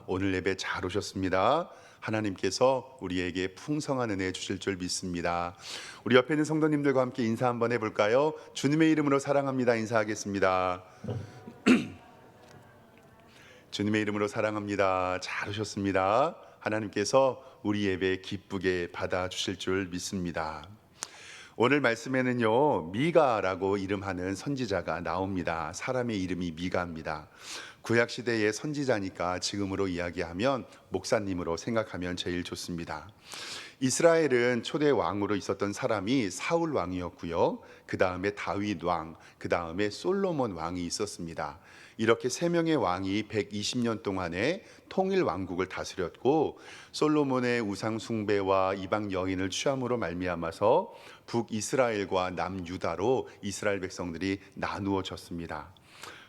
오늘 예배 잘 오셨습니다. 하나님께서 우리에게 풍성한 은혜 주실 줄 믿습니다. 우리 옆에 있는 성도님들과 함께 인사 한번 해볼까요? 주님의 이름으로 사랑합니다. 인사하겠습니다. 주님의 이름으로 사랑합니다. 잘 오셨습니다. 하나님께서 우리 예배 기쁘게 받아주실 줄 믿습니다. 오늘 말씀에는요, 미가라고 이름하는 선지자가 나옵니다. 사람의 이름이 미가입니다. 구약시대의 선지자니까 지금으로 이야기하면 목사님으로 생각하면 제일 좋습니다. 이스라엘은 초대 왕으로 있었던 사람이 사울 왕이었고요, 그 다음에 다윗 왕, 그 다음에 솔로몬 왕이 있었습니다. 이렇게 세 명의 왕이 120년 동안에 통일 왕국을 다스렸고, 솔로몬의 우상 숭배와 이방 여인을 취함으로 말미암아서 북이스라엘과 남유다로 이스라엘 백성들이 나누어졌습니다.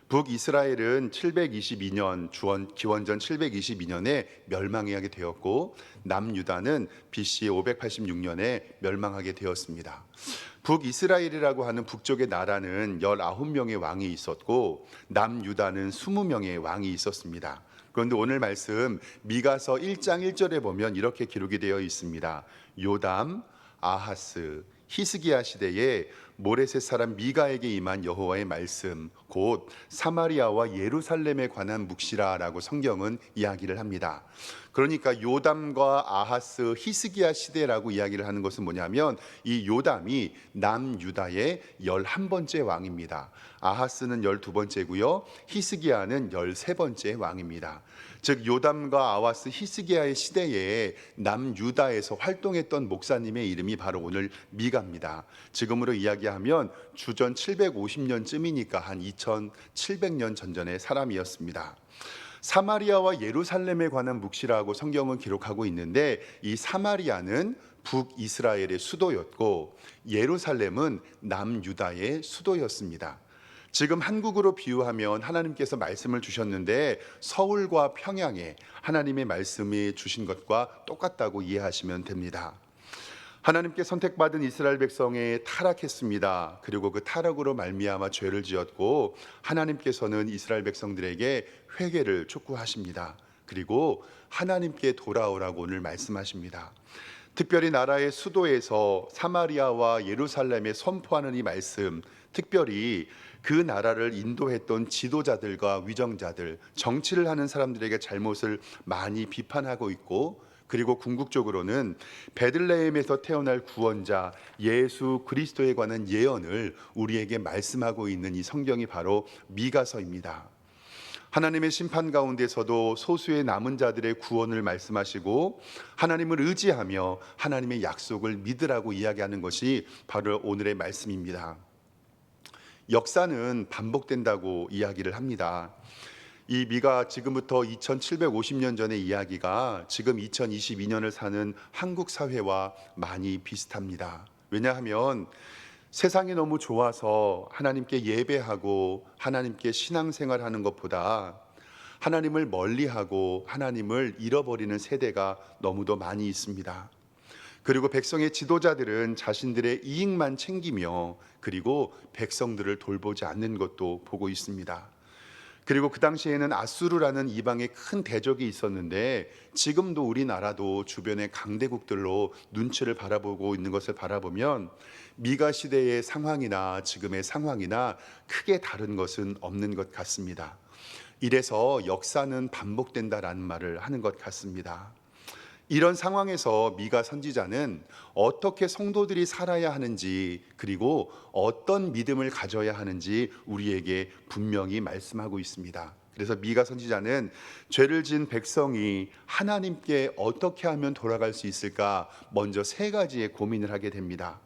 북이스라엘은 722년 기원전 722년에 멸망하게 되었고, 남유다는 BC 586년에 멸망하게 되었습니다. 북이스라엘이라고 하는 북쪽의 나라는 19명의 왕이 있었고, 남유다는 20명의 왕이 있었습니다. 그런데 오늘 말씀 미가서 1장 1절에 보면 이렇게 기록이 되어 있습니다. 요담, 아하스, 히스기야 시대에 모레셋 사람 미가에게 임한 여호와의 말씀, 곧 사마리아와 예루살렘에 관한 묵시라라고 성경은 이야기를 합니다. 그러니까 요담과 아하스, 히스기야 시대라고 이야기를 하는 것은 뭐냐면, 이 요담이 남유다의 11번째 왕입니다. 아하스는 12번째고요, 히스기야는 13번째 왕입니다. 즉 요담과 아하스, 히스기야의 시대에 남유다에서 활동했던 목사님의 이름이 바로 오늘 미가입니다. 지금으로 이야기하면 주전 750년쯤이니까 한 2700년 전전의 사람이었습니다. 사마리아와 예루살렘에 관한 묵시라고 성경은 기록하고 있는데, 이 사마리아는 북이스라엘의 수도였고 예루살렘은 남유다의 수도였습니다. 지금 한국으로 비유하면 하나님께서 말씀을 주셨는데 서울과 평양에 하나님의 말씀이 주신 것과 똑같다고 이해하시면 됩니다. 하나님께 선택받은 이스라엘 백성이 타락했습니다. 그리고 그 타락으로 말미암아 죄를 지었고, 하나님께서는 이스라엘 백성들에게 회개를 촉구하십니다. 그리고 하나님께 돌아오라고 오늘 말씀하십니다. 특별히 나라의 수도에서 사마리아와 예루살렘에 선포하는 이 말씀, 특별히 그 나라를 인도했던 지도자들과 위정자들, 정치를 하는 사람들에게 잘못을 많이 비판하고 있고, 그리고 궁극적으로는 베들레헴에서 태어날 구원자 예수 그리스도에 관한 예언을 우리에게 말씀하고 있는 이 성경이 바로 미가서입니다. 하나님의 심판 가운데서도 소수의 남은 자들의 구원을 말씀하시고, 하나님을 의지하며 하나님의 약속을 믿으라고 이야기하는 것이 바로 오늘의 말씀입니다. 역사는 반복된다고 이야기를 합니다. 이 미가 지금부터 2750년 전의 이야기가 지금 2022년을 사는 한국 사회와 많이 비슷합니다. 왜냐하면 세상이 너무 좋아서 하나님께 예배하고 하나님께 신앙생활하는 것보다 하나님을 멀리하고 하나님을 잃어버리는 세대가 너무도 많이 있습니다. 그리고 백성의 지도자들은 자신들의 이익만 챙기며 그리고 백성들을 돌보지 않는 것도 보고 있습니다. 그리고 그 당시에는 아수르라는 이방의 큰 대적이 있었는데, 지금도 우리나라도 주변의 강대국들로 눈치를 바라보고 있는 것을 바라보면 미가 시대의 상황이나 지금의 상황이나 크게 다른 것은 없는 것 같습니다. 이래서 역사는 반복된다라는 말을 하는 것 같습니다. 이런 상황에서 미가 선지자는 어떻게 성도들이 살아야 하는지, 그리고 어떤 믿음을 가져야 하는지 우리에게 분명히 말씀하고 있습니다. 그래서 미가 선지자는 죄를 지은 백성이 하나님께 어떻게 하면 돌아갈 수 있을까 먼저 세 가지의 고민을 하게 됩니다.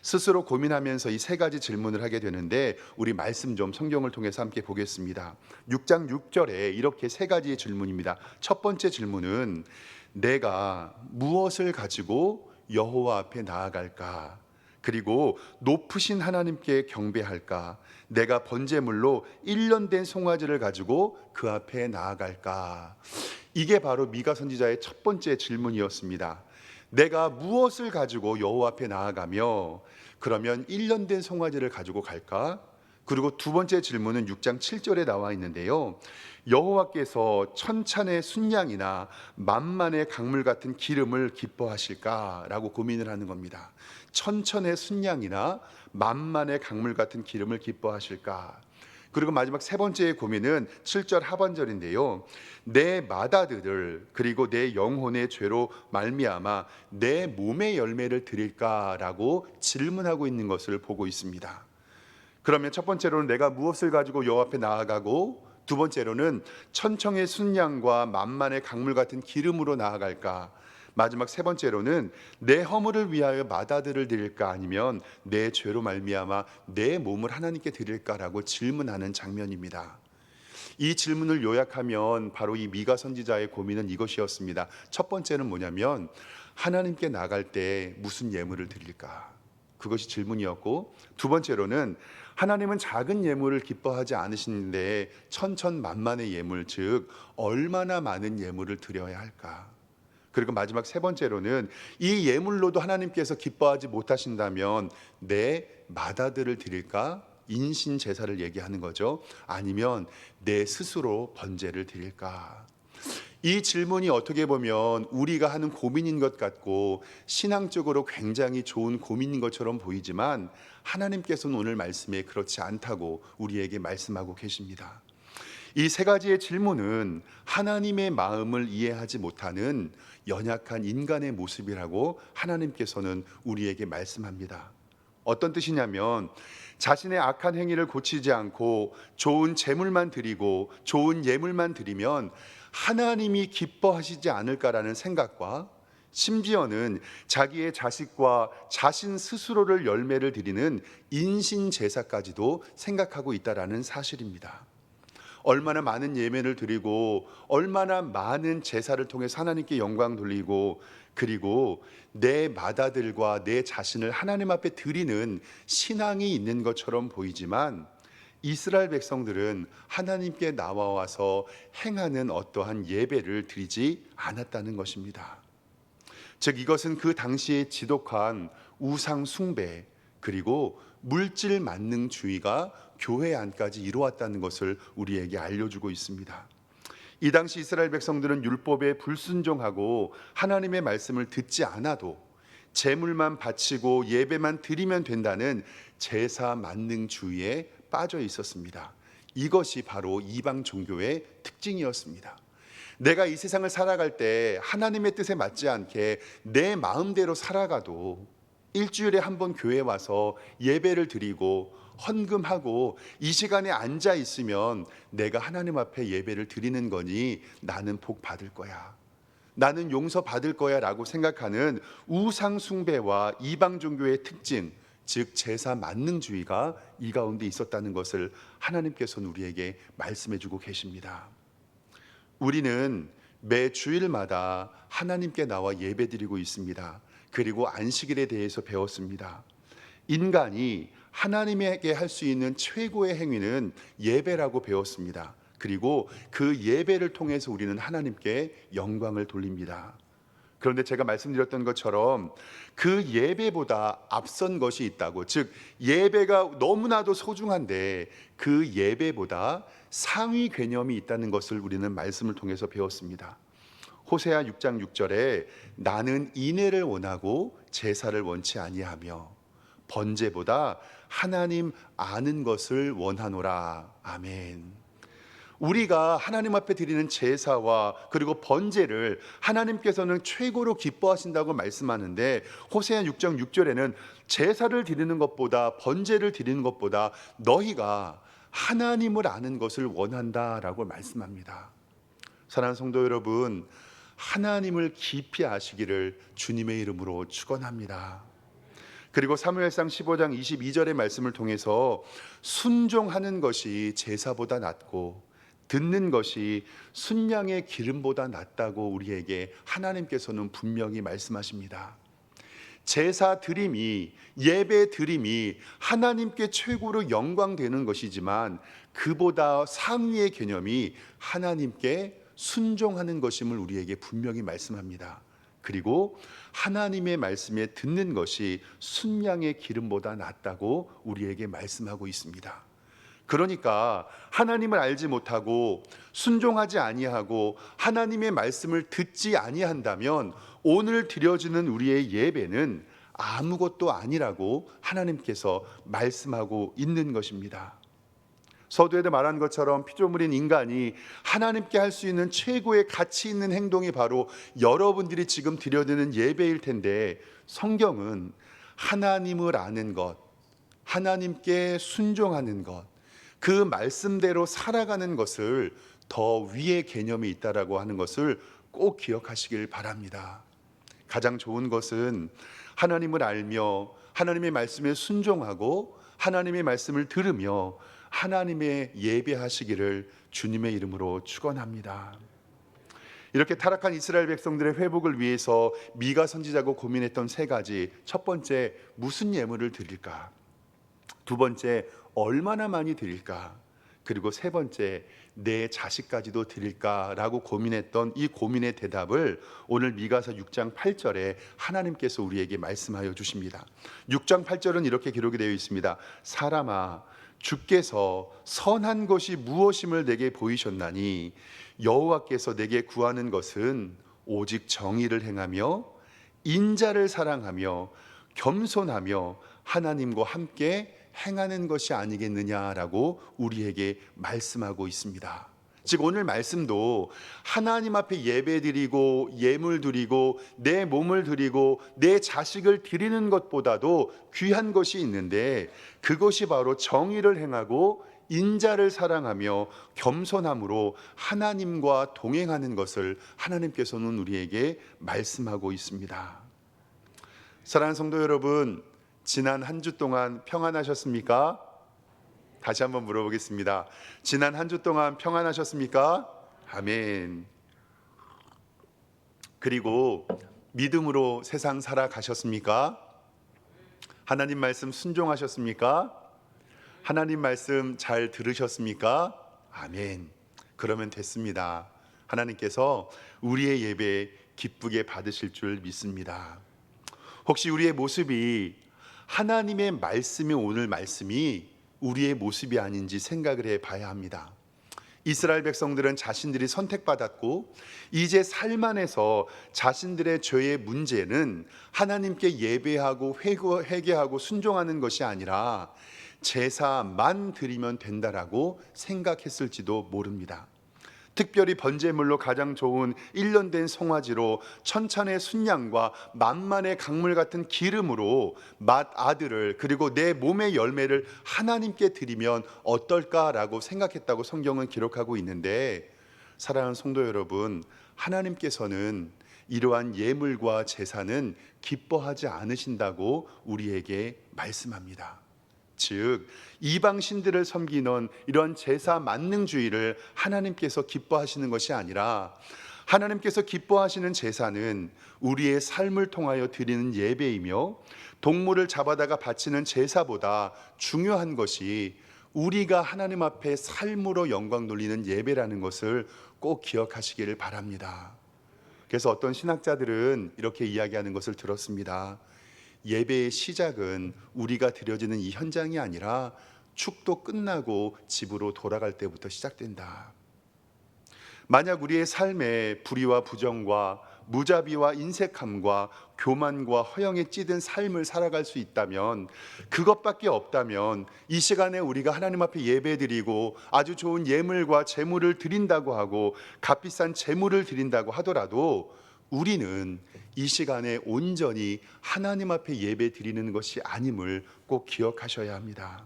스스로 고민하면서 이 세 가지 질문을 하게 되는데, 우리 말씀 좀 성경을 통해서 함께 보겠습니다. 6장 6절에 이렇게 세 가지의 질문입니다. 첫 번째 질문은 내가 무엇을 가지고 여호와 앞에 나아갈까? 그리고 높으신 하나님께 경배할까? 내가 번제물로 1년 된 송아지를 가지고 그 앞에 나아갈까? 이게 바로 미가 선지자의 첫 번째 질문이었습니다. 내가 무엇을 가지고 여호와 앞에 나아가며, 그러면 1년 된 송아지를 가지고 갈까? 그리고 두 번째 질문은 6장 7절에 나와 있는데요. 여호와께서 천찬의 순양이나 만만의 강물 같은 기름을 기뻐하실까라고 고민을 하는 겁니다. 천천의 순양이나 만만의 강물 같은 기름을 기뻐하실까? 그리고 마지막 세 번째의 고민은 7절 하반절인데요. 내 마다들을 그리고 내 영혼의 죄로 말미암아 내 몸의 열매를 드릴까라고 질문하고 있는 것을 보고 있습니다. 그러면 첫 번째로는 내가 무엇을 가지고 여호와 앞에 나아가고, 두 번째로는 천청의 순양과 만만의 강물 같은 기름으로 나아갈까, 마지막 세 번째로는 내 허물을 위하여 마다들을 드릴까, 아니면 내 죄로 말미암아 내 몸을 하나님께 드릴까라고 질문하는 장면입니다. 이 질문을 요약하면 바로 이 미가 선지자의 고민은 이것이었습니다. 첫 번째는 뭐냐면 하나님께 나갈 때 무슨 예물을 드릴까, 그것이 질문이었고, 두 번째로는 하나님은 작은 예물을 기뻐하지 않으시는데 천천만만의 예물, 즉 얼마나 많은 예물을 드려야 할까. 그리고 마지막 세 번째로는 이 예물로도 하나님께서 기뻐하지 못하신다면 내 마다들을 드릴까, 인신 제사를 얘기하는 거죠. 아니면 내 스스로 번제를 드릴까. 이 질문이 어떻게 보면 우리가 하는 고민인 것 같고 신앙적으로 굉장히 좋은 고민인 것처럼 보이지만 하나님께서는 오늘 말씀에 그렇지 않다고 우리에게 말씀하고 계십니다. 이 세 가지의 질문은 하나님의 마음을 이해하지 못하는 연약한 인간의 모습이라고 하나님께서는 우리에게 말씀합니다. 어떤 뜻이냐면 자신의 악한 행위를 고치지 않고 좋은 제물만 드리고 좋은 예물만 드리면 하나님이 기뻐하시지 않을까라는 생각과, 심지어는 자기의 자식과 자신 스스로를 열매를 드리는 인신 제사까지도 생각하고 있다라는 사실입니다. 얼마나 많은 예배를 드리고 얼마나 많은 제사를 통해서 하나님께 영광 돌리고, 그리고 내 마다들과 내 자신을 하나님 앞에 드리는 신앙이 있는 것처럼 보이지만 이스라엘 백성들은 하나님께 나와서 행하는 어떠한 예배를 드리지 않았다는 것입니다. 즉 이것은 그 당시에 지독한 우상 숭배 그리고 물질 만능주의가 교회 안까지 이루어왔다는 것을 우리에게 알려주고 있습니다. 이 당시 이스라엘 백성들은 율법에 불순종하고 하나님의 말씀을 듣지 않아도 제물만 바치고 예배만 드리면 된다는 제사 만능주의에 빠져 있었습니다. 이것이 바로 이방 종교의 특징이었습니다. 내가 이 세상을 살아갈 때 하나님의 뜻에 맞지 않게 내 마음대로 살아가도 일주일에 한 번 교회에 와서 예배를 드리고 헌금하고 이 시간에 앉아 있으면 내가 하나님 앞에 예배를 드리는 거니 나는 복 받을 거야, 나는 용서 받을 거야 라고 생각하는 우상 숭배와 이방 종교의 특징, 즉 제사 만능주의가 이 가운데 있었다는 것을 하나님께서는 우리에게 말씀해 주고 계십니다. 우리는 매 주일마다 하나님께 나와 예배드리고 있습니다. 그리고 안식일에 대해서 배웠습니다. 인간이 하나님에게 할 수 있는 최고의 행위는 예배라고 배웠습니다. 그리고 그 예배를 통해서 우리는 하나님께 영광을 돌립니다. 그런데 제가 말씀드렸던 것처럼 그 예배보다 앞선 것이 있다고, 즉 예배가 너무나도 소중한데 그 예배보다 상위 개념이 있다는 것을 우리는 말씀을 통해서 배웠습니다. 호세아 6장 6절에 나는 인애를 원하고 제사를 원치 아니하며 번제보다 하나님 아는 것을 원하노라. 아멘. 우리가 하나님 앞에 드리는 제사와 그리고 번제를 하나님께서는 최고로 기뻐하신다고 말씀하는데, 호세아 6장 6절에는 제사를 드리는 것보다 번제를 드리는 것보다 너희가 하나님을 아는 것을 원한다라고 말씀합니다. 사랑하는 성도 여러분, 하나님을 깊이 아시기를 주님의 이름으로 축원합니다. 그리고 사무엘상 15장 22절의 말씀을 통해서 순종하는 것이 제사보다 낫고 듣는 것이 순양의 기름보다 낫다고 우리에게 하나님께서는 분명히 말씀하십니다. 제사 드림이, 예배 드림이 하나님께 최고로 영광되는 것이지만 그보다 상위의 개념이 하나님께 순종하는 것임을 우리에게 분명히 말씀합니다. 그리고 하나님의 말씀에 듣는 것이 순양의 기름보다 낫다고 우리에게 말씀하고 있습니다. 그러니까 하나님을 알지 못하고 순종하지 아니하고 하나님의 말씀을 듣지 아니한다면 오늘 드려지는 우리의 예배는 아무것도 아니라고 하나님께서 말씀하고 있는 것입니다. 서두에도 말한 것처럼 피조물인 인간이 하나님께 할 수 있는 최고의 가치 있는 행동이 바로 여러분들이 지금 드려드리는 예배일 텐데, 성경은 하나님을 아는 것, 하나님께 순종하는 것, 그 말씀대로 살아가는 것을 더 위의 개념이 있다라고 하는 것을 꼭 기억하시길 바랍니다. 가장 좋은 것은 하나님을 알며 하나님의 말씀에 순종하고 하나님의 말씀을 들으며 하나님의 예배하시기를 주님의 이름으로 축원합니다. 이렇게 타락한 이스라엘 백성들의 회복을 위해서 미가 선지자가 고민했던 세 가지. 첫 번째, 무슨 예물을 드릴까? 두 번째, 얼마나 많이 드릴까? 그리고 세 번째, 내 자식까지도 드릴까라고 고민했던 이 고민의 대답을 오늘 미가서 6장 8절에 하나님께서 우리에게 말씀하여 주십니다. 6장 8절은 이렇게 기록이 되어 있습니다. 사람아, 주께서 선한 것이 무엇임을 내게 보이셨나니 여호와께서 내게 구하는 것은 오직 정의를 행하며 인자를 사랑하며 겸손하며 하나님과 함께 행하는 것이 아니겠느냐라고 우리에게 말씀하고 있습니다. 즉 오늘 말씀도 하나님 앞에 예배드리고 예물 드리고 내 몸을 드리고 내 자식을 드리는 것보다도 귀한 것이 있는데, 그것이 바로 정의를 행하고 인자를 사랑하며 겸손함으로 하나님과 동행하는 것을 하나님께서는 우리에게 말씀하고 있습니다. 사랑하는 성도 여러분, 지난 한 주 동안 평안하셨습니까? 다시 한번 물어보겠습니다. 지난 한 주 동안 평안하셨습니까? 아멘. 그리고 믿음으로 세상 살아가셨습니까? 하나님 말씀 순종하셨습니까? 하나님 말씀 잘 들으셨습니까? 아멘. 그러면 됐습니다. 하나님께서 우리의 예배 기쁘게 받으실 줄 믿습니다. 혹시 우리의 모습이 하나님의 말씀이, 오늘 말씀이 우리의 모습이 아닌지 생각을 해봐야 합니다. 이스라엘 백성들은 자신들이 선택받았고 이제 삶 안에서 자신들의 죄의 문제는 하나님께 예배하고 회개하고 순종하는 것이 아니라 제사만 드리면 된다라고 생각했을지도 모릅니다. 특별히 번제물로 가장 좋은 1년 된 송아지로 천천의 순양과 만만의 강물 같은 기름으로 맏아들을, 그리고 내 몸의 열매를 하나님께 드리면 어떨까라고 생각했다고 성경은 기록하고 있는데, 사랑하는 성도 여러분, 하나님께서는 이러한 예물과 제사는 기뻐하지 않으신다고 우리에게 말씀합니다. 즉 이방 신들을 섬기는 이런 제사 만능주의를 하나님께서 기뻐하시는 것이 아니라, 하나님께서 기뻐하시는 제사는 우리의 삶을 통하여 드리는 예배이며, 동물을 잡아다가 바치는 제사보다 중요한 것이 우리가 하나님 앞에 삶으로 영광 돌리는 예배라는 것을 꼭 기억하시기를 바랍니다. 그래서 어떤 신학자들은 이렇게 이야기하는 것을 들었습니다. 예배의 시작은 우리가 드려지는 이 현장이 아니라 축도 끝나고 집으로 돌아갈 때부터 시작된다. 만약 우리의 삶에 불의와 부정과 무자비와 인색함과 교만과 허영에 찌든 삶을 살아갈 수 있다면, 그것밖에 없다면 이 시간에 우리가 하나님 앞에 예배드리고 아주 좋은 예물과 제물을 드린다고 하고 값비싼 제물을 드린다고 하더라도 우리는 이 시간에 온전히 하나님 앞에 예배 드리는 것이 아님을 꼭 기억하셔야 합니다.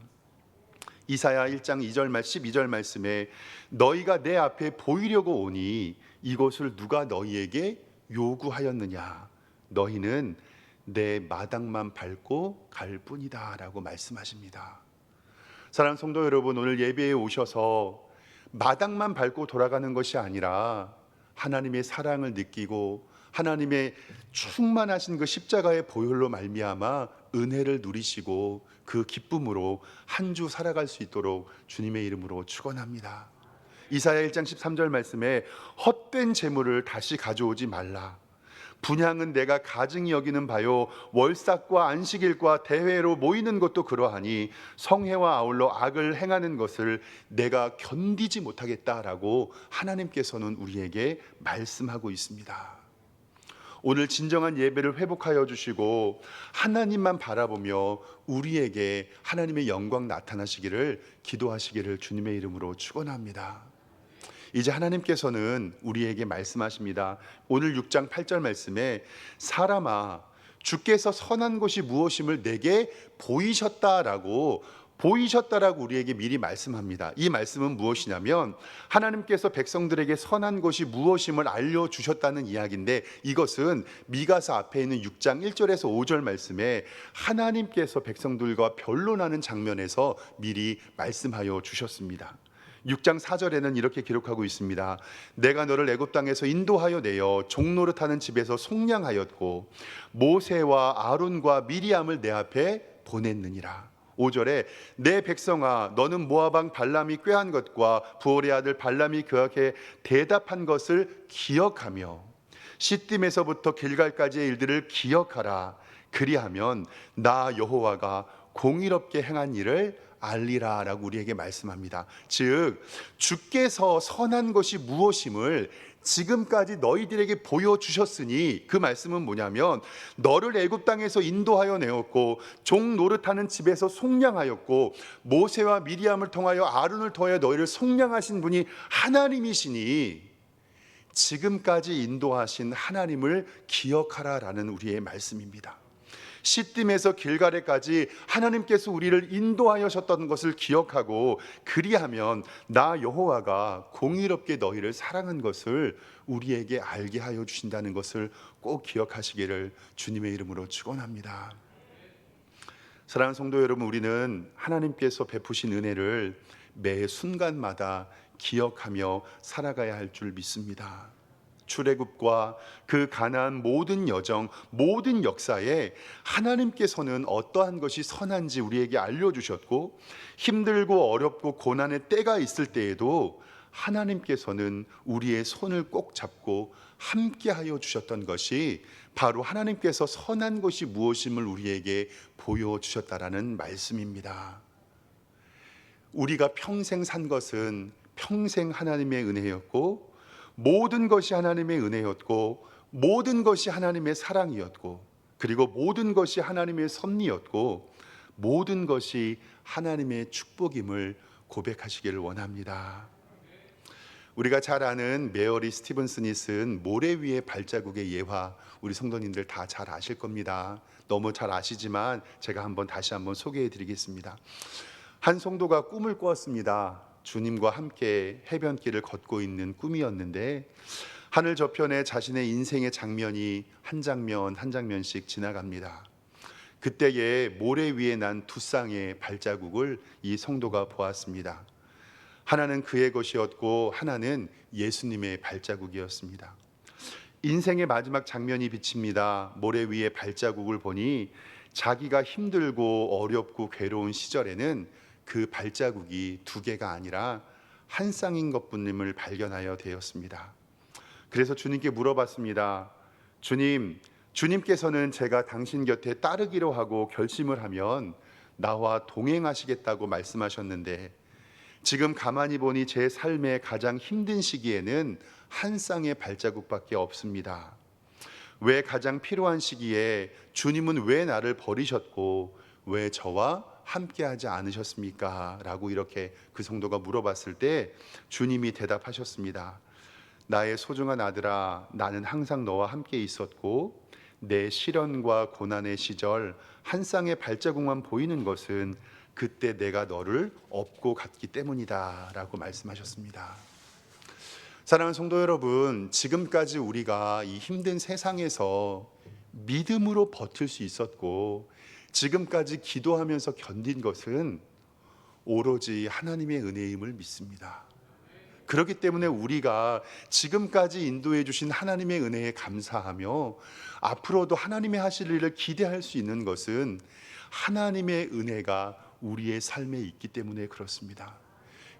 이사야 1장 2절 12절 말씀에 너희가 내 앞에 보이려고 오니 이것을 누가 너희에게 요구하였느냐, 너희는 내 마당만 밟고 갈 뿐이다 라고 말씀하십니다. 사랑하는 성도 여러분, 오늘 예배에 오셔서 마당만 밟고 돌아가는 것이 아니라 하나님의 사랑을 느끼고 하나님의 충만하신 그 십자가의 보혈로 말미암아 은혜를 누리시고 그 기쁨으로 한 주 살아갈 수 있도록 주님의 이름으로 축원합니다. 이사야 1장 13절 말씀에 헛된 재물을 다시 가져오지 말라. 분향은 내가 가증히 여기는 바요 월삭과 안식일과 대회로 모이는 것도 그러하니 성회와 아울러 악을 행하는 것을 내가 견디지 못하겠다라고 하나님께서는 우리에게 말씀하고 있습니다. 오늘 진정한 예배를 회복하여 주시고 하나님만 바라보며 우리에게 하나님의 영광 나타나시기를 기도하시기를 주님의 이름으로 축원합니다. 이제 하나님께서는 우리에게 말씀하십니다. 오늘 6장 8절 말씀에 사람아 주께서 선한 것이 무엇임을 내게 보이셨다라고 우리에게 미리 말씀합니다. 이 말씀은 무엇이냐면 하나님께서 백성들에게 선한 것이 무엇임을 알려주셨다는 이야기인데, 이것은 미가서 앞에 있는 6장 1절에서 5절 말씀에 하나님께서 백성들과 변론하는 장면에서 미리 말씀하여 주셨습니다. 6장 4절에는 이렇게 기록하고 있습니다. 내가 너를 애굽 땅에서 인도하여 내어 종노릇하는 집에서 속량하였고 모세와 아론과 미리암을 내 앞에 보냈느니라. 5절에 내 백성아 너는 모압 왕 발람이 꾀한 것과 부올의 아들 발람이 그에게 대답한 것을 기억하며 시딤에서부터 길갈까지의 일들을 기억하라. 그리하면 나 여호와가 공의롭게 행한 일을 알리라 라고 우리에게 말씀합니다. 즉 주께서 선한 것이 무엇임을 지금까지 너희들에게 보여주셨으니, 그 말씀은 뭐냐면 너를 애굽 땅에서 인도하여 내었고 종 노릇하는 집에서 속량하였고 모세와 미리암을 통하여 아론을 통하여 너희를 속량하신 분이 하나님이시니 지금까지 인도하신 하나님을 기억하라라는 우리의 말씀입니다. 시딤에서 길갈에까지 하나님께서 우리를 인도하셨던 것을 기억하고 그리하면 나 여호와가 공의롭게 너희를 사랑한 것을 우리에게 알게 하여 주신다는 것을 꼭 기억하시기를 주님의 이름으로 축원합니다. 사랑하는 성도 여러분, 우리는 하나님께서 베푸신 은혜를 매 순간마다 기억하며 살아가야 할 줄 믿습니다. 출애굽과 그 가나안 모든 여정, 모든 역사에 하나님께서는 어떠한 것이 선한지 우리에게 알려주셨고, 힘들고 어렵고 고난의 때가 있을 때에도 하나님께서는 우리의 손을 꼭 잡고 함께하여 주셨던 것이 바로 하나님께서 선한 것이 무엇임을 우리에게 보여주셨다라는 말씀입니다. 우리가 평생 산 것은 평생 하나님의 은혜였고, 모든 것이 하나님의 은혜였고, 모든 것이 하나님의 사랑이었고, 그리고 모든 것이 하나님의 섭리였고, 모든 것이 하나님의 축복임을 고백하시기를 원합니다. 우리가 잘 아는 메어리 스티븐슨이 쓴 모래 위의 발자국의 예화, 우리 성도님들 다 잘 아실 겁니다. 너무 잘 아시지만 제가 다시 한번 소개해 드리겠습니다. 한 성도가 꿈을 꾸었습니다. 주님과 함께 해변길을 걷고 있는 꿈이었는데, 하늘 저편에 자신의 인생의 장면이 한 장면 한 장면씩 지나갑니다. 그때에 모래 위에 난 두 쌍의 발자국을 이 성도가 보았습니다. 하나는 그의 것이었고 하나는 예수님의 발자국이었습니다. 인생의 마지막 장면이 비칩니다. 모래 위에 발자국을 보니 자기가 힘들고 어렵고 괴로운 시절에는 그 발자국이 두 개가 아니라 한 쌍인 것뿐임을 발견하여 되었습니다. 그래서 주님께 물어봤습니다. 주님께서는 제가 당신 곁에 따르기로 하고 결심을 하면 나와 동행하시겠다고 말씀하셨는데, 지금 가만히 보니 제 삶의 가장 힘든 시기에는 한 쌍의 발자국밖에 없습니다. 왜 가장 필요한 시기에 주님은 왜 나를 버리셨고 왜 저와 함께하지 않으셨습니까? 라고 이렇게 그 성도가 물어봤을 때 주님이 대답하셨습니다. 나의 소중한 아들아, 나는 항상 너와 함께 있었고 내 시련과 고난의 시절 한 쌍의 발자국만 보이는 것은 그때 내가 너를 업고 갔기 때문이다 라고 말씀하셨습니다. 사랑하는 성도 여러분, 지금까지 우리가 이 힘든 세상에서 믿음으로 버틸 수 있었고 지금까지 기도하면서 견딘 것은 오로지 하나님의 은혜임을 믿습니다. 그렇기 때문에 우리가 지금까지 인도해 주신 하나님의 은혜에 감사하며 앞으로도 하나님의 하실 일을 기대할 수 있는 것은 하나님의 은혜가 우리의 삶에 있기 때문에 그렇습니다.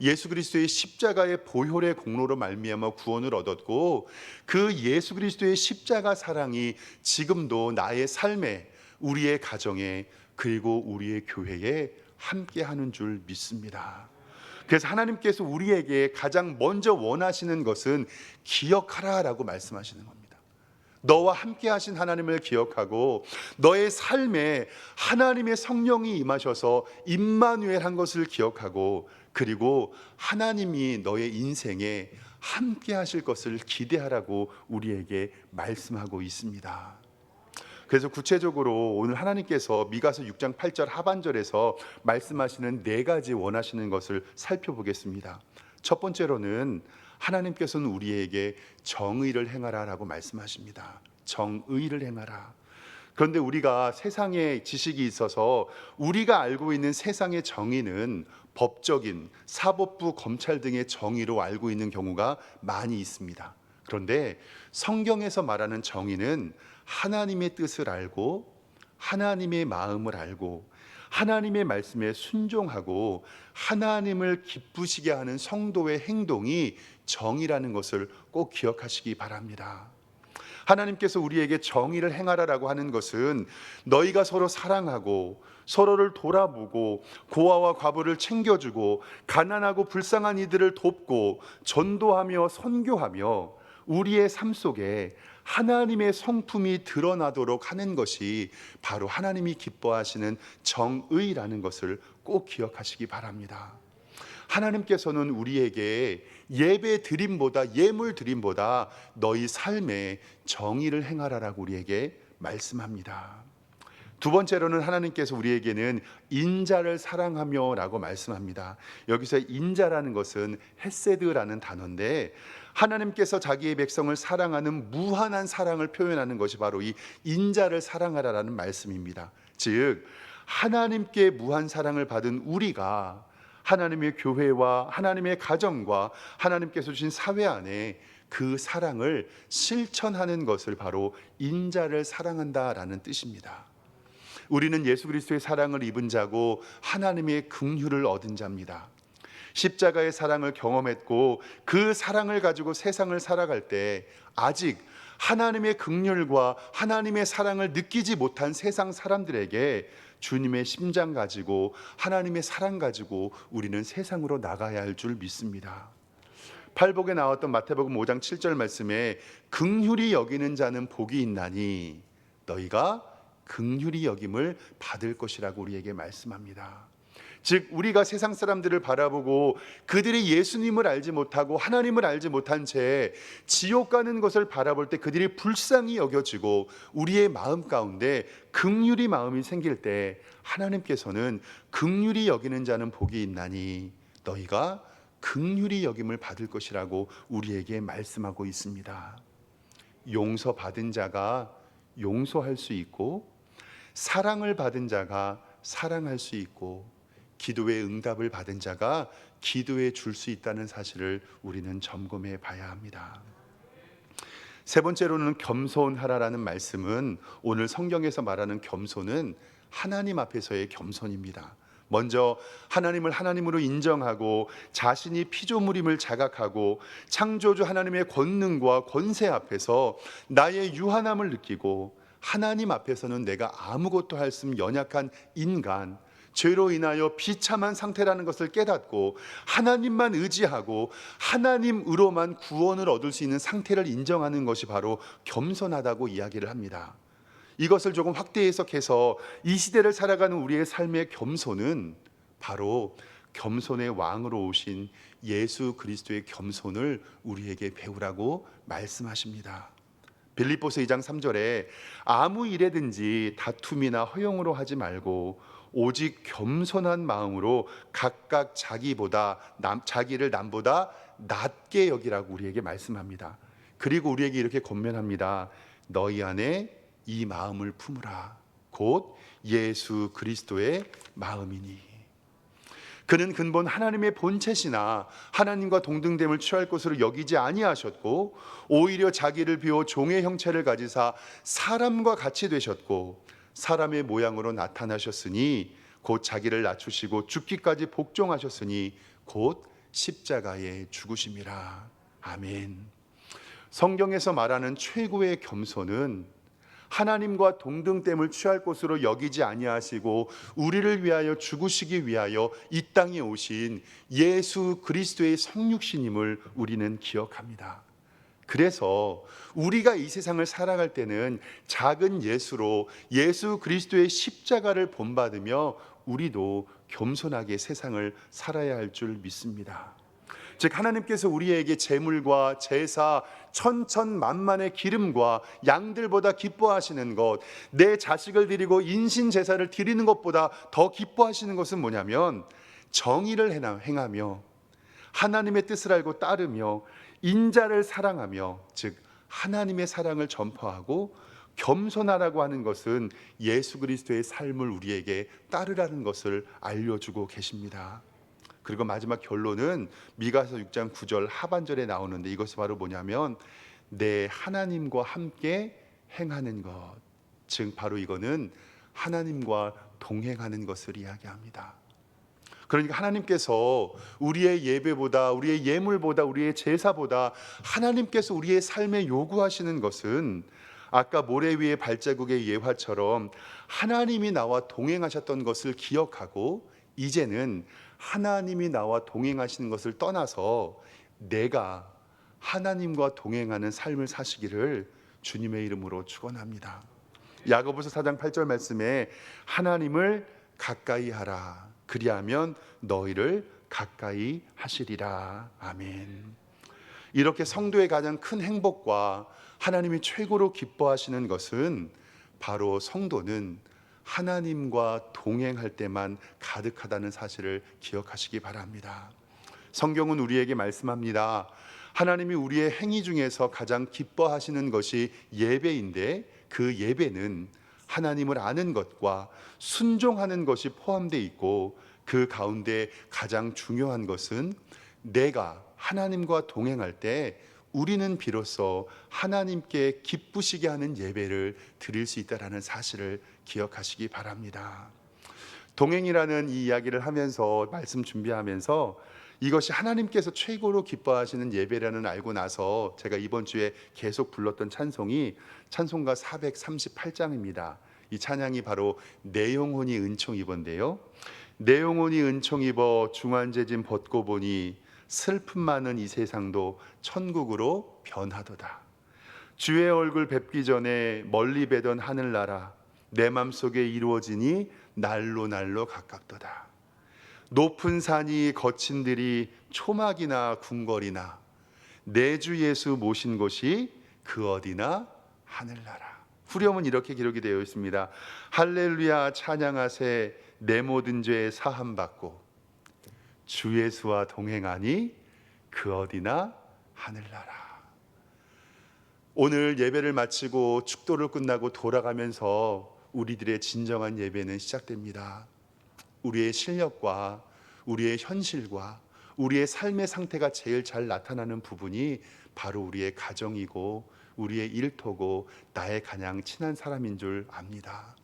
예수 그리스도의 십자가의 보혈의 공로로 말미암아 구원을 얻었고, 그 예수 그리스도의 십자가 사랑이 지금도 나의 삶에, 우리의 가정에, 그리고 우리의 교회에 함께하는 줄 믿습니다. 그래서 하나님께서 우리에게 가장 먼저 원하시는 것은 기억하라라고 말씀하시는 겁니다. 너와 함께 하신 하나님을 기억하고 너의 삶에 하나님의 성령이 임하셔서 임마누엘 한 것을 기억하고, 그리고 하나님이 너의 인생에 함께 하실 것을 기대하라고 우리에게 말씀하고 있습니다. 그래서 구체적으로 오늘 하나님께서 미가서 6장 8절 하반절에서 말씀하시는 네 가지 원하시는 것을 살펴보겠습니다. 첫 번째로는 하나님께서는 우리에게 정의를 행하라라고 말씀하십니다. 정의를 행하라. 그런데 우리가 세상에 지식이 있어서 우리가 알고 있는 세상의 정의는 법적인 사법부, 검찰 등의 정의로 알고 있는 경우가 많이 있습니다. 그런데 성경에서 말하는 정의는 하나님의 뜻을 알고 하나님의 마음을 알고 하나님의 말씀에 순종하고 하나님을 기쁘시게 하는 성도의 행동이 정의라는 것을 꼭 기억하시기 바랍니다. 하나님께서 우리에게 정의를 행하라라고 하는 것은 너희가 서로 사랑하고 서로를 돌아보고 고아와 과부를 챙겨주고 가난하고 불쌍한 이들을 돕고 전도하며 선교하며 우리의 삶 속에 하나님의 성품이 드러나도록 하는 것이 바로 하나님이 기뻐하시는 정의라는 것을 꼭 기억하시기 바랍니다. 하나님께서는 우리에게 예배 드림보다, 예물 드림보다 너희 삶에 정의를 행하라라고 우리에게 말씀합니다. 두 번째로는 하나님께서 우리에게는 인자를 사랑하며 라고 말씀합니다. 여기서 인자라는 것은 헤세드라는 단어인데, 하나님께서 자기의 백성을 사랑하는 무한한 사랑을 표현하는 것이 바로 이 인자를 사랑하라라는 말씀입니다. 즉 하나님께 무한 사랑을 받은 우리가 하나님의 교회와 하나님의 가정과 하나님께서 주신 사회 안에 그 사랑을 실천하는 것을 바로 인자를 사랑한다라는 뜻입니다. 우리는 예수 그리스도의 사랑을 입은 자고 하나님의 긍휼을 얻은 자입니다. 십자가의 사랑을 경험했고 그 사랑을 가지고 세상을 살아갈 때 아직 하나님의 긍휼과 하나님의 사랑을 느끼지 못한 세상 사람들에게 주님의 심장 가지고 하나님의 사랑 가지고 우리는 세상으로 나가야 할 줄 믿습니다. 팔복에 나왔던 마태복음 5장 7절 말씀에 긍휼히 여기는 자는 복이 있나니 너희가 긍휼히 여김을 받을 것이라고 우리에게 말씀합니다. 즉 우리가 세상 사람들을 바라보고 그들이 예수님을 알지 못하고 하나님을 알지 못한 채 지옥 가는 것을 바라볼 때 그들이 불쌍히 여겨지고 우리의 마음 가운데 긍휼히 마음이 생길 때 하나님께서는 긍휼히 여기는 자는 복이 있나니 너희가 긍휼히 여김을 받을 것이라고 우리에게 말씀하고 있습니다. 용서받은 자가 용서할 수 있고 사랑을 받은 자가 사랑할 수 있고 기도의 응답을 받은 자가 기도해 줄 수 있다는 사실을 우리는 점검해 봐야 합니다. 세 번째로는 겸손하라라는 말씀은 오늘 성경에서 말하는 겸손은 하나님 앞에서의 겸손입니다. 먼저 하나님을 하나님으로 인정하고 자신이 피조물임을 자각하고 창조주 하나님의 권능과 권세 앞에서 나의 유한함을 느끼고 하나님 앞에서는 내가 아무것도 할 수 없는 연약한 인간, 죄로 인하여 비참한 상태라는 것을 깨닫고 하나님만 의지하고 하나님으로만 구원을 얻을 수 있는 상태를 인정하는 것이 바로 겸손하다고 이야기를 합니다. 이것을 조금 확대 해석해서 이 시대를 살아가는 우리의 삶의 겸손은 바로 겸손의 왕으로 오신 예수 그리스도의 겸손을 우리에게 배우라고 말씀하십니다. 빌립보서 2장 3절에 아무 일에든지 다툼이나 허용으로 하지 말고 오직 겸손한 마음으로 각각 자기를 남보다 낮게 여기라고 우리에게 말씀합니다. 그리고 우리에게 이렇게 권면합니다. 너희 안에 이 마음을 품으라. 곧 예수 그리스도의 마음이니. 그는 근본 하나님의 본체시나 하나님과 동등됨을 취할 것으로 여기지 아니하셨고 오히려 자기를 비워 종의 형체를 가지사 사람과 같이 되셨고 사람의 모양으로 나타나셨으니 곧 자기를 낮추시고 죽기까지 복종하셨으니 곧 십자가의 죽으심이라. 아멘. 성경에서 말하는 최고의 겸손은 하나님과 동등됨을 취할 것으로 여기지 아니하시고 우리를 위하여 죽으시기 위하여 이 땅에 오신 예수 그리스도의 성육신임을 우리는 기억합니다. 그래서 우리가 이 세상을 살아갈 때는 작은 예수로 예수 그리스도의 십자가를 본받으며 우리도 겸손하게 세상을 살아야 할 줄 믿습니다. 즉 하나님께서 우리에게 제물과 제사, 천천만만의 기름과 양들보다 기뻐하시는 것, 내 자식을 드리고 인신 제사를 드리는 것보다 더 기뻐하시는 것은 뭐냐면 정의를 행하며 하나님의 뜻을 알고 따르며 인자를 사랑하며, 즉 하나님의 사랑을 전파하고 겸손하라고 하는 것은 예수 그리스도의 삶을 우리에게 따르라는 것을 알려주고 계십니다. 그리고 마지막 결론은 미가서 6장 9절 하반절에 나오는데 이것이 바로 뭐냐면 내 하나님과 함께 행하는 것, 즉 바로 이거는 하나님과 동행하는 것을 이야기합니다. 그러니까 하나님께서 우리의 예배보다, 우리의 예물보다, 우리의 제사보다 하나님께서 우리의 삶에 요구하시는 것은 아까 모래 위의 발자국의 예화처럼 하나님이 나와 동행하셨던 것을 기억하고 이제는 하나님이 나와 동행하시는 것을 떠나서 내가 하나님과 동행하는 삶을 사시기를 주님의 이름으로 축원합니다. 야고보서 4장 8절 말씀에 하나님을 가까이 하라, 그리하면 너희를 가까이 하시리라. 아멘. 이렇게 성도의 가장 큰 행복과 하나님이 최고로 기뻐하시는 것은 바로 성도는 하나님과 동행할 때만 가득하다는 사실을 기억하시기 바랍니다. 성경은 우리에게 말씀합니다. 하나님이 우리의 행위 중에서 가장 기뻐하시는 것이 예배인데 그 예배는 하나님을 아는 것과 순종하는 것이 포함되어 있고 그 가운데 가장 중요한 것은 내가 하나님과 동행할 때 우리는 비로소 하나님께 기쁘시게 하는 예배를 드릴 수 있다는 사실을 기억하시기 바랍니다. 동행이라는 이 이야기를 하면서 말씀 준비하면서 이것이 하나님께서 최고로 기뻐하시는 예배라는 알고 나서 제가 이번 주에 계속 불렀던 찬송이 찬송가 438장입니다. 이 찬양이 바로 내 영혼이 은총 입은데요. 내 영혼이 은총 입어 중환제진 벗고 보니 슬픔 많은 이 세상도 천국으로 변하도다. 주의 얼굴 뵙기 전에 멀리 뵈던 하늘나라 내 맘속에 이루어지니 날로 날로 가깝도다. 높은 산이 거친 들이 초막이나 궁궐이나 내 주 예수 모신 곳이 그 어디나 하늘나라. 후렴은 이렇게 기록이 되어 있습니다. 할렐루야 찬양하세 내 모든 죄 사함 받고 주 예수와 동행하니 그 어디나 하늘나라. 오늘 예배를 마치고 축도를 끝나고 돌아가면서 우리들의 진정한 예배는 시작됩니다. 우리의 실력과 우리의 현실과 우리의 삶의 상태가 제일 잘 나타나는 부분이 바로 우리의 가정이고 우리의 일터고 나의 가장 친한 사람인 줄 압니다.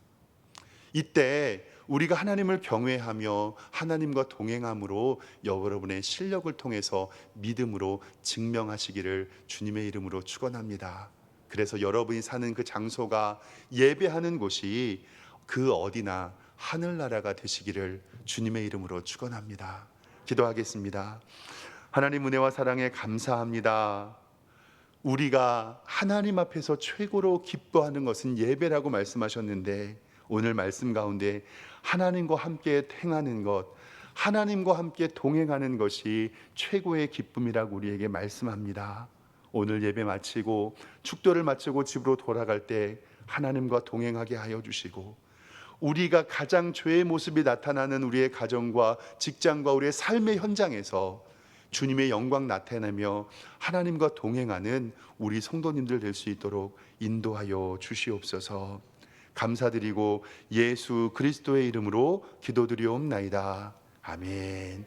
이때 우리가 하나님을 경외하며 하나님과 동행함으로 여러분의 실력을 통해서 믿음으로 증명하시기를 주님의 이름으로 축원합니다. 그래서 여러분이 사는 그 장소가 예배하는 곳이 그 어디나 하늘나라가 되시기를 주님의 이름으로 축원합니다. 기도하겠습니다. 하나님 은혜와 사랑에 감사합니다. 우리가 하나님 앞에서 최고로 기뻐하는 것은 예배라고 말씀하셨는데 오늘 말씀 가운데 하나님과 함께 행하는 것, 하나님과 함께 동행하는 것이 최고의 기쁨이라고 우리에게 말씀합니다. 오늘 예배 마치고 축도를 마치고 집으로 돌아갈 때 하나님과 동행하게 하여 주시고 우리가 가장 죄의 모습이 나타나는 우리의 가정과 직장과 우리의 삶의 현장에서 주님의 영광 나타내며 하나님과 동행하는 우리 성도님들 될 수 있도록 인도하여 주시옵소서. 감사드리고 예수 그리스도의 이름으로 기도드리옵나이다. 아멘.